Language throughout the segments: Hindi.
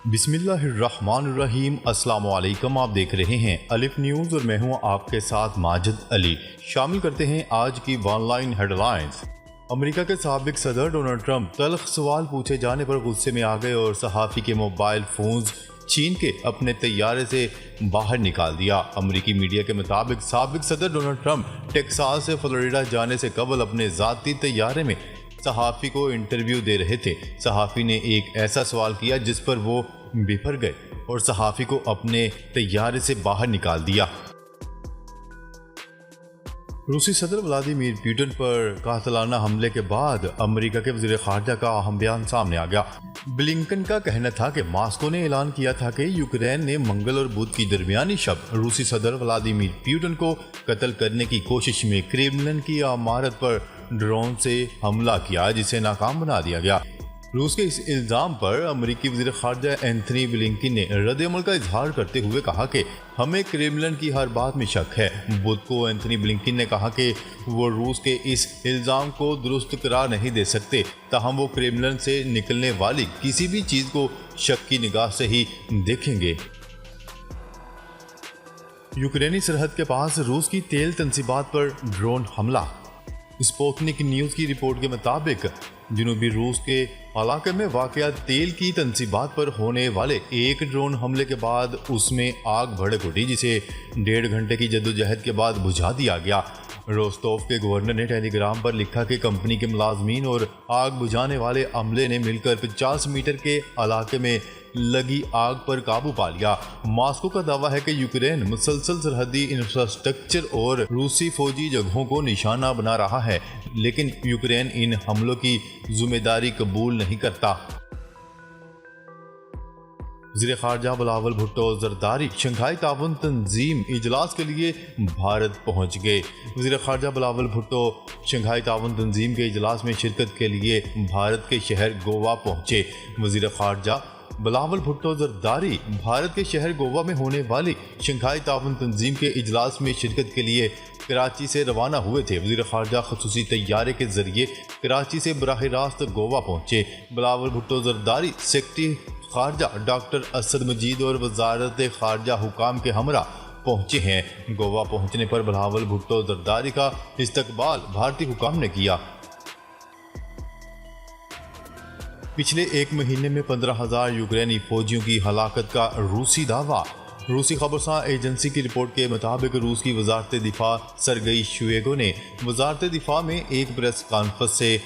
बिस्मिल्लाहिर्रहमानिर्रहीम। अस्सलाम वालेकुम। आप देख रहे हैं अलिफ न्यूज़ और मैं हूं आपके साथ माजिद अली। शामिल करते हैं आज की ऑनलाइन हेडलाइंस। अमेरिका के साबिक सदर डोनाल्ड ट्रंप तल्ख सवाल पूछे जाने पर गुस्से में आ गए और सहाफ़ी के मोबाइल फ़ोन्स छीन के अपने तैयारे से बाहर निकाल दिया। अमेरिकी मीडिया के मुताबिक साबिक सदर डोनाल्ड ट्रंप टेक्सास से फ्लोरिडा जाने से कबल अपने ज़ाती तैयारे में सहाफ़ी को इंटरव्यू दे रहे थे। सहाफ़ी ने एक ऐसा सवाल किया जिस पर वो बिफर गए और सहाफ़ी को अपने तैयारे से बाहर निकाल दिया। रूसी सदर व्लादिमीर पुतिन पर कातलाना हमले के बाद अमेरिका के वज़ीर ख़ारजा का अहम बयान सामने आ गया। ब्लिंकन का कहना था कि मॉस्को ने ऐलान किया था कि यूक्रेन ने मंगल और बुध की दरमियानी शब रूसी सदर व्लादिमीर पुतिन को कत्ल करने की कोशिश में क्रेमलिन की इमारत पर ड्रोन से हमला किया, जिसे नाकाम बना दिया गया। रूस के इस इल्ज़ाम पर अमेरिकी वज़ीर ख़ारजा एंथनी ब्लिंकन ने रद्द-ए-अमल का इजहार करते हुए कहा कि हमें क्रेमलिन की हर बात में शक है। बुध को एंथनी ब्लिंकन ने कहा कि वो रूस के इस इल्ज़ाम को दुरुस्त करार नहीं दे सकते, ताहम वो क्रेमलिन से निकलने वाली किसी भी चीज़ को शक की निगाह से ही देखेंगे। यूक्रेनी सरहद के पास रूस की तेल तंसीबात पर ड्रोन हमला। स्पुतनिक न्यूज़ की रिपोर्ट के मुताबिक जनूबी रूस के इलाके में वाक़या तेल की तंसीबात पर होने वाले एक ड्रोन हमले के बाद उसमें आग भड़क उठी, जिसे 1.5 घंटे की जद्दोजहद के बाद बुझा दिया गया। रोस्तोव के गवर्नर ने टेलीग्राम पर लिखा कि कंपनी के मुलाजमीन और आग बुझाने वाले अमले ने मिलकर 50 मीटर के इलाके में लगी आग पर काबू पा लिया। मॉस्को का दावा है कि यूक्रेन मुसलसल सरहदी इंफ्रास्ट्रक्चर और रूसी फौजी जगहों को निशाना बना रहा है, लेकिन यूक्रेन इन हमलों की जिम्मेदारी कबूल नहीं करता। वज़ीर ख़ारजा बिलावल भुट्टो ज़रदारी शंघाई ताउन तंजीम इजलास के लिए भारत पहुंच गए। वज़ीर ख़ारजा बिलावल भुट्टो शंघाई ताउन तंजीम के इजलास में शिरकत के लिए भारत के शहर गोवा पहुंचे। वज़ीर ख़ारजा बिलावल भुट्टो ज़रदारी भारत के शहर गोवा में होने वाली शंघाई ताउन तंजीम के इजलास में शिरकत के लिए कराची से रवाना हुए थे। वज़ीर ख़ारजा ख़ुसूसी तैयारे के ज़रिए कराची से बराह रास्त गोवा पहुँचे। बिलावल भुट्टो ज़रदारी सेक्रेटरी ख़ारजा डॉक्टर असद मजीद और वज़ारत ख़ारजा हुकाम के हमरा पहुँचे हैं। गोवा पहुँचने पर बिलावल भुट्टो ज़रदारी का इस्तकबाल भारतीय हुकाम ने किया। पिछले एक महीने में 15,000 यूक्रेनी फौजियों की हलाकत का रूसी दावा। रूसी खबरसां एजेंसी की रिपोर्ट के मुताबिक रूस की वजारत दिफा सरगई शुएगो ने वजारत दिफा में एक प्रेस कॉन्फ्रेंस से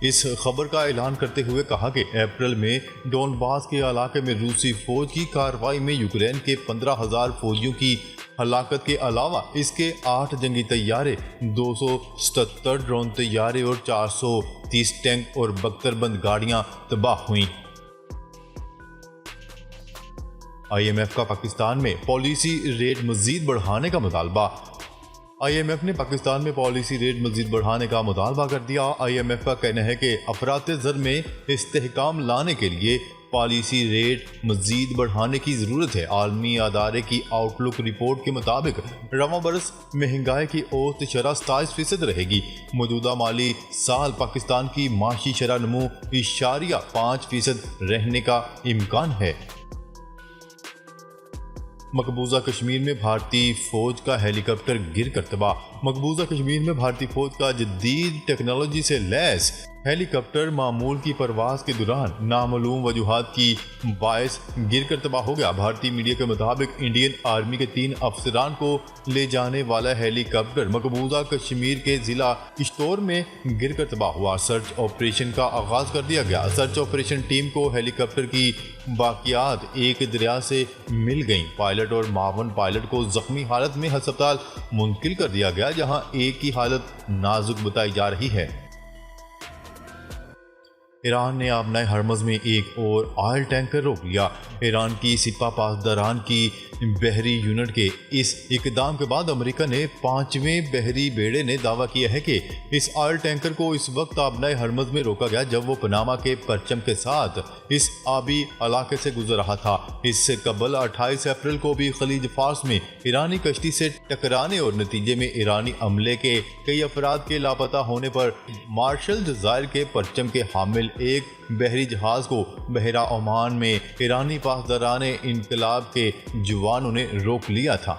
इस खबर का ऐलान करते हुए कहा कि अप्रैल में डोनबास के इलाके में रूसी फौज की कार्रवाई में यूक्रेन के 15,000 फौजियों की हलाकत के अलावा इसके 8 जंगी तैयारे, 277 ड्रोन तैयारे और 430 टैंक और 72 बंद गाड़ियां तबाह हुई। IMF का पाकिस्तान में पॉलिसी रेट मजीद बढ़ाने का मुतालबा। IMF ने पाकिस्तान में पॉलिसी रेट मजीद बढ़ाने का मुतालबा कर दिया। IMF का कहना है कि अफरात ज़र में इस्तेहकाम लाने के लिए पॉलिसी रेट मजीद बढ़ाने की ज़रूरत है। आलमी अदारे की आउटलुक रिपोर्ट के मुताबिक रवां बरस महंगाई की औसत शरह 27% रहेगी। मौजूदा माली साल पाकिस्तान की माशी शरह नमू 5% रहने का इम्कान है। मकबूजा कश्मीर में भारतीय फौज का हेलीकॉप्टर गिर कर तबाह। मकबूजा कश्मीर में भारतीय फौज का जदीद टेक्नोलॉजी से लैस हेलीकॉप्टर मामूल की परवाज के दौरान नामालूम वजूहात की बायस गिर कर तबाह हो गया। भारतीय मीडिया के मुताबिक इंडियन आर्मी के 3 अफसरान को ले जाने वाला हेलीकॉप्टर मकबूजा कश्मीर के जिला किश्तौर में गिर कर तबाह हुआ। सर्च ऑपरेशन का आगाज कर दिया गया। सर्च ऑपरेशन टीम को हेलीकॉप्टर की बाकियात एक दरिया से मिल गई। पायलट और मावन पायलट को जख्मी हालत में अस्पताल मुंतकिल कर दिया गया, जहां एक की हालत नाजुक बताई जा रही है। ईरान ने आबनाए हरमज़ में एक और ऑयल टैंकर रोक लिया। ईरान की सिपा पासदारान की बहरी यूनिट के इस इकदाम के बाद अमेरिका ने 5वें बहरी बेड़े ने दावा किया है कि इस ऑयल टैंकर को इस वक्त आबनाए हरमज़ में रोका गया जब वो पनामा के परचम के साथ इस आबी इलाके से गुजर रहा था। इससे कबल 28 अप्रैल को भी खलीज फार्स में ईरानी कश्ती से टकराने और नतीजे में ईरानी अमले के कई अफराद के लापता होने पर मार्शल जज़ायर के परचम के हामिल मुकम्मिल एक बहरी जहाज को बहरा ओमान में ईरानी पासदारान इनकलाब के जवानों ने रोक लिया था।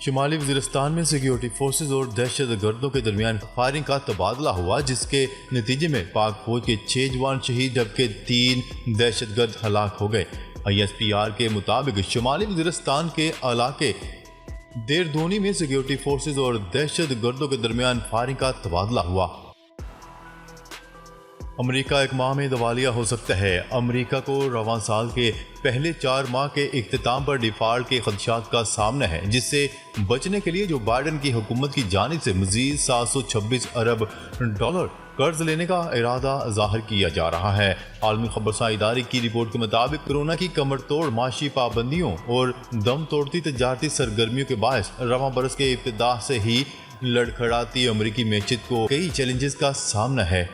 शुमाली वज़ीरिस्तान में सिक्योरिटी फोर्सेज और दहशत गर्दों के दरमियान फायरिंग का तबादला हुआ, जिसके नतीजे में पाक फौज के 6 जवान शहीद जबकि 3 दहशत गर्द हलाक हो गए। ISPR के मुताबिक शुमाली वज़ीरिस्तान के इलाके देरधोनी में सिक्योरिटी फोर्सेज और दहशत गर्दों के दरमियान फायरिंग का तबादला हुआ। अमेरिका एक माह में दिवालिया हो सकता है। अमेरिका को रवां साल के पहले 4 माह के इख्तिताम पर डिफॉल्ट के खदशात का सामना है, जिससे बचने के लिए जो बाइडेन की हुकूमत की जानिब से मजीद 726 अरब डॉलर कर्ज लेने का इरादा जाहिर किया जा रहा है। आलमी खबरसां इदारे की रिपोर्ट के मुताबिक कोरोना की कमर तोड़ माशी पाबंदियों और दम तोड़ती तजारती सरगर्मियों के बायस रवां बरस के इब्तिदा से ही लड़खड़ाती अमरीकी मैशत को कई चैलेंजेस का सामना है।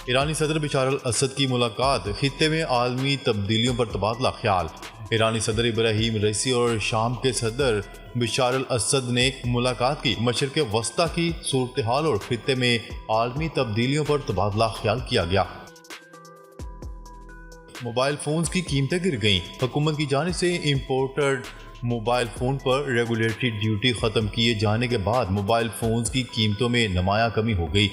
ईरानी सदर बशार अल असद की मुलाकात, खित्ते में आलमी तब्दीलियों पर तबादला ख्याल। ईरानी सदर इब्राहिम रईसी और शाम के सदर बशार अल असद ने मुलाकात की। मशरिक़ वस्ता की सूरत हाल और खित्ते में आलमी तब्दीलियों पर तबादला ख्याल किया गया। मोबाइल फोन्स की कीमतें गिर गईं। हुकूमत की जानिब से इम्पोर्टेड मोबाइल फ़ोन पर रेगुलेटरी ड्यूटी ख़त्म किए जाने के बाद मोबाइल फ़ोन्स की कीमतों में नुमायां कमी हो गई।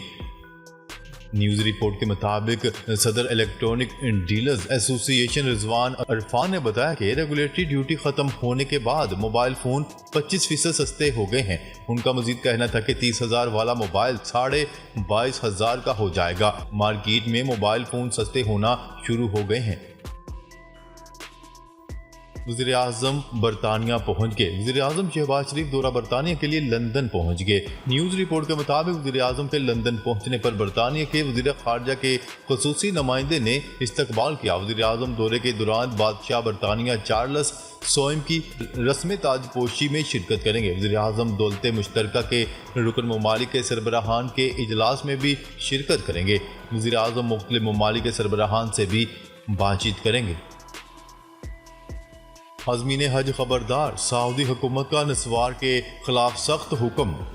न्यूज़ रिपोर्ट के मुताबिक सदर electronic dealers association Rizwan Irfan ने बताया कि रेगुलेटरी ड्यूटी ख़त्म होने के बाद मोबाइल फ़ोन 25% सस्ते हो गए हैं। उनका मजीद कहना था कि 30,000 वाला मोबाइल 22,500 का हो जाएगा। मार्केट में मोबाइल फ़ोन सस्ते होना शुरू हो गए हैं। वज़ीर आज़म बरतानिया पहुँच गए। वज़ीर आज़म शहबाज शरीफ दौरा बरतानिया के लिए लंदन पहुँच गए। न्यूज़ रिपोर्ट के मुताबिक वज़ीर आज़म के लंदन पहुँचने पर बरतानिया के वज़ीर ख़ारजा के ख़ुसूसी नुमाइंदे ने इस्तकबाल किया। वज़ीर आज़म दौरे के दौरान बादशाह बरतानिया चार्ल्स सोइम की रस्म ताजपोशी में शिरकत करेंगे। वज़ीर आज़म दौलत मुश्तरका के रुकन ममालिक के सरबराहान के इजलास में भी शिरकत करेंगे। वज़ीर आज़म मुख्तलिफ ममालिक के सरबराहान से भी बातचीत करेंगे। आज़मीन हज खबरदार, सऊदी हुकूमत का नस्वार के खिलाफ सख्त हुक्म।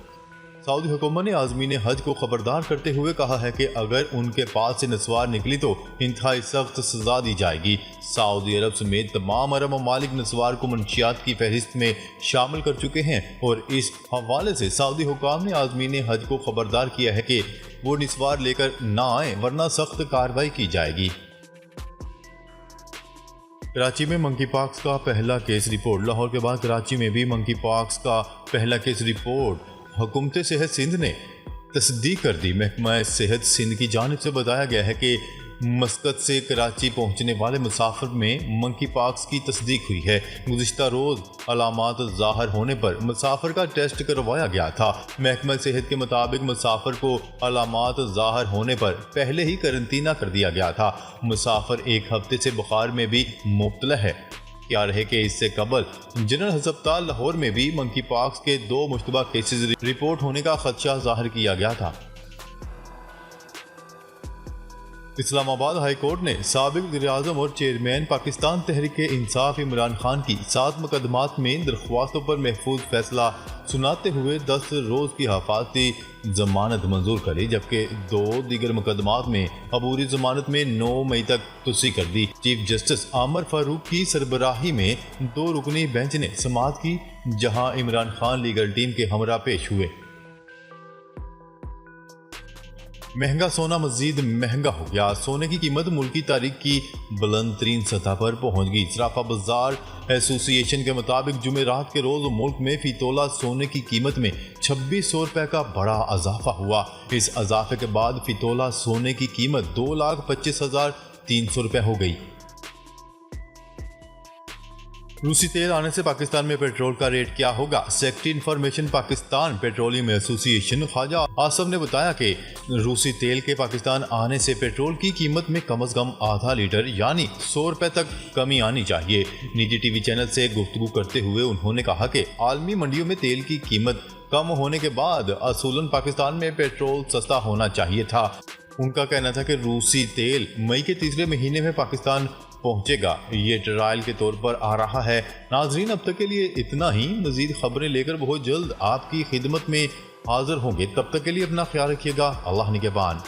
सऊदी हुकूमत ने आज़मीन हज को खबरदार करते हुए कहा है कि अगर उनके पास से नस्वार निकली तो इंतहाई सख्त सजा दी जाएगी। सऊदी अरब समेत तमाम अरब ममालिक नस्वार को मंशियात की फहरिस्त में शामिल कर चुके हैं और इस हवाले से सऊदी हुकाम ने आज़मीन हज को खबरदार किया है कि वो नस्वार लेकर ना आए वरना सख्त कार्रवाई की जाएगी। कराची में मंकी पॉक्स का पहला केस रिपोर्ट। लाहौर के बाद कराची में भी मंकी पॉक्स का पहला केस रिपोर्ट हुकूमत सेहत सिंध ने तस्दीक कर दी। महकमा सेहत सिंध की जानिब से बताया गया है कि मस्कत से कराची पहुंचने वाले मुसाफिर में मंकी पॉक्स की तस्दीक हुई है। गुज़िश्ता रोज़ अलामात ज़ाहिर होने पर मुसाफिर का टेस्ट करवाया गया था। महकमा सेहत के मुताबिक मुसाफिर को अलामात ज़ाहिर होने पर पहले ही करंतना कर दिया गया था। मुसाफिर 1 हफ्ते से बुखार में भी मुब्तला है। क्या रहे कि इससे कबल जनरल अस्पताल लाहौर में भी मंकी पॉक्स के 2 मुश्तबा केसेस रिपोर्ट होने का खदशा जाहिर किया गया था। इस्लामाबाद हाई कोर्ट ने साबिक वज़ीर-ए-आज़म और चेयरमैन पाकिस्तान तहरीक इंसाफ इमरान खान की 7 मुकदमात में दरख्वास्तों पर महफूज फैसला सुनाते हुए 10 रोज़ की हिफाजती जमानत मंजूर करी, जबकि 2 दीगर मुकदमात में अबूरी जमानत में 9 मई तक तोसी कर दी। चीफ जस्टिस आमर फारूक की सरबराही में 2 रुकनी बेंच ने समाअत की, जहां इमरान खान लीगल टीम के हमरा पेश हुए। महंगा सोना मजीद महंगा हो गया। सोने की कीमत मुल्की तारीख की बुलंद तरीन सतह पर पहुंच गई। सराफा बाजार एसोसिएशन के मुताबिक जुमेरात के रोज मुल्क में फी तोला सोने की कीमत में 2600 रुपए का बड़ा इजाफा हुआ। इस इजाफे के बाद फी तोला सोने की कीमत 2,25,300 रुपए हो गई। रूसी तेल आने से पाकिस्तान में पेट्रोल का रेट क्या होगा? Secretary information Pakistan petroleum association Khawaja Asif ने बताया कि रूसी तेल के पाकिस्तान आने से पेट्रोल की कीमत में कम से कम आधा लीटर यानी 100 रुपए तक कमी आनी चाहिए। निजी टीवी चैनल से गुफ्तगू करते हुए उन्होंने कहा कि आलमी मंडियों में तेल की कीमत कम होने के बाद असूलन पाकिस्तान में पेट्रोल सस्ता होना चाहिए था। उनका कहना था कि रूसी तेल मई के तीसरे महीने में पाकिस्तान पहुंचेगा। ये ट्रायल के तौर पर आ रहा है। नाजरीन, अब तक के लिए इतना ही। मजीद खबरें लेकर बहुत जल्द आपकी खिदमत में हाजिर होंगे। तब तक के लिए अपना ख्याल रखिएगा। अल्लाह निगहबान।